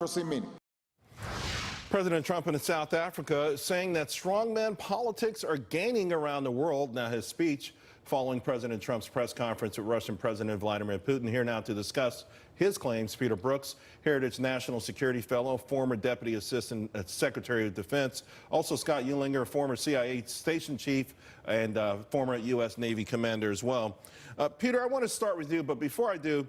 Procedimento. President Trump in South Africa is saying that strongman politics are gaining around the world. Now, his speech following President Trump's press conference with Russian President Vladimir Putin. Here now to discuss his claims, Peter Brookes, Heritage National Security Fellow, former Deputy Assistant Secretary of Defense. Also Scott Ulinger, former CIA Station Chief and former U.S. Navy Commander as well. Peter, I want to start with you, but before I do,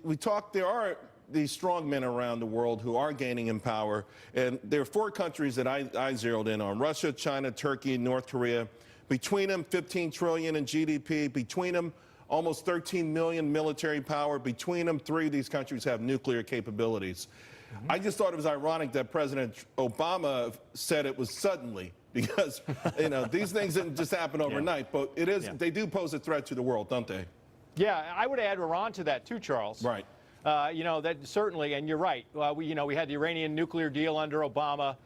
we talked, there are these strong men around the world who are gaining in power. And there are four countries that I zeroed in on: Russia, China, Turkey, North Korea. Between them, 15 trillion in GDP. Between them, almost 13 million military power. Between them, three of these countries have nuclear capabilities. I just thought it was ironic that President Obama said it was suddenly, because these things didn't just happen overnight, but it is. They do pose a threat to the world, don't they? Yeah, I would add Iran to that too, Charles. Right. That certainly, and you're right. We had the Iranian nuclear deal under Obama.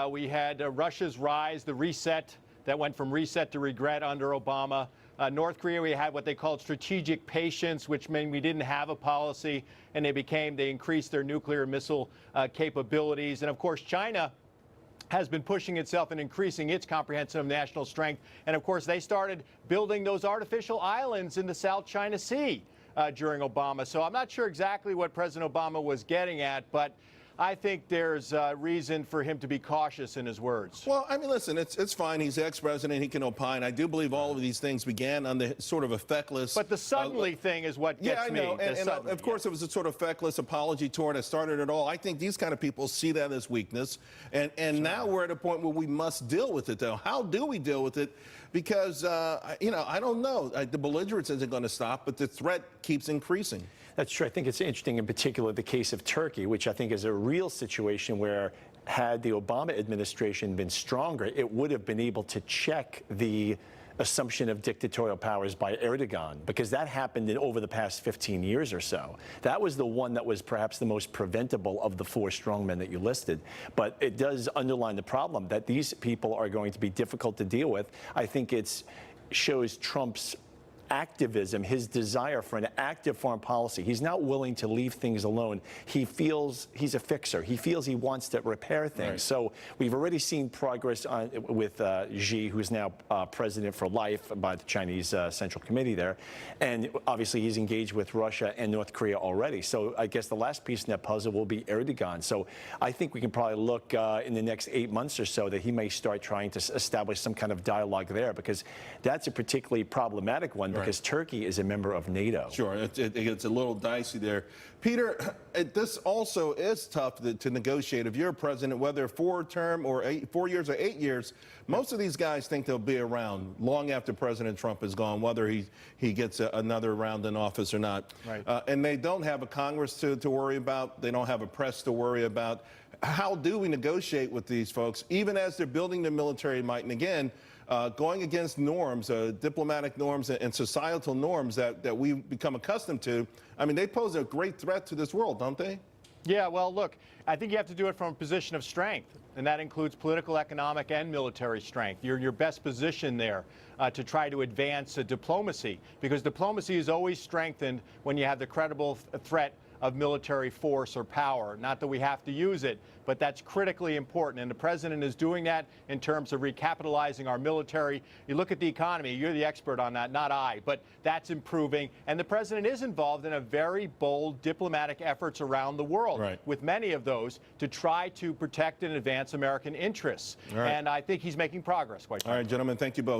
We had Russia's rise, the reset that went from reset to regret under Obama. North Korea, we had what they called strategic patience, which meant we didn't have a policy, and they increased their nuclear missile capabilities. And of course, China has been pushing itself and increasing its comprehensive national strength. And of course, they started building those artificial islands in the South China Sea during Obama. So I'm not sure exactly what President Obama was getting at, but I think there's reason for him to be cautious in his words. Well, I mean, listen, it's fine. He's ex-president. He can opine. I do believe all of these things began on the sort of a feckless. But the suddenly thing is what gets me. Yeah, I know. And of course, it was a sort of feckless apology tour that started it all. I think these kind of people see that as weakness. And now we're at a point where we must deal with it, though. How do we deal with it? Because, I don't know. The belligerence isn't going to stop, but the threat keeps increasing. That's true. I think it's interesting, in particular, the case of Turkey, which I think is a real situation where, had the Obama administration been stronger, it would have been able to check the assumption of dictatorial powers by Erdogan, because that happened over the past 15 years or so. That was the one that was perhaps the most preventable of the four strongmen that you listed. But it does underline the problem that these people are going to be difficult to deal with. I think it shows Trump's activism, his desire for an active foreign policy. He's not willing to leave things alone. He feels he's a fixer. He feels he wants to repair things. Right. So we've already seen progress with Xi, who's now president for life by the Chinese Central Committee there. And obviously he's engaged with Russia and North Korea already. So I guess the last piece in that puzzle will be Erdogan. So I think we can probably look in the next 8 months or so that he may start trying to establish some kind of dialogue there, because that's a particularly problematic one. Because Turkey is a member of NATO. Sure, it gets a little dicey there. Peter, this also is tough to negotiate. If you're a president, whether 4 years or 8 years, most of these guys think they'll be around long after President Trump is gone, whether he gets another round in office or not. Right. And they don't have a Congress to worry about. They don't have a press to worry about. How do we negotiate with these folks, even as they're building their military might? And again, going against norms, diplomatic norms and societal norms that we've become accustomed to. I mean, they pose a great threat to this world, don't they? Yeah, well, look, I think you have to do it from a position of strength, and that includes political, economic, and military strength. You're in your best position there to try to advance diplomacy, because diplomacy is always strengthened when you have the credible threat of military force or power. Not that we have to use it, but that's critically important. And the president is doing that in terms of recapitalizing our military. You look at the economy, you're the expert on that, not I, but that's improving. And the president is involved in a very bold diplomatic efforts around the world, with many of those to try to protect and advance American interests. And I think he's making progress, quite frankly. All right, gentlemen, thank you both.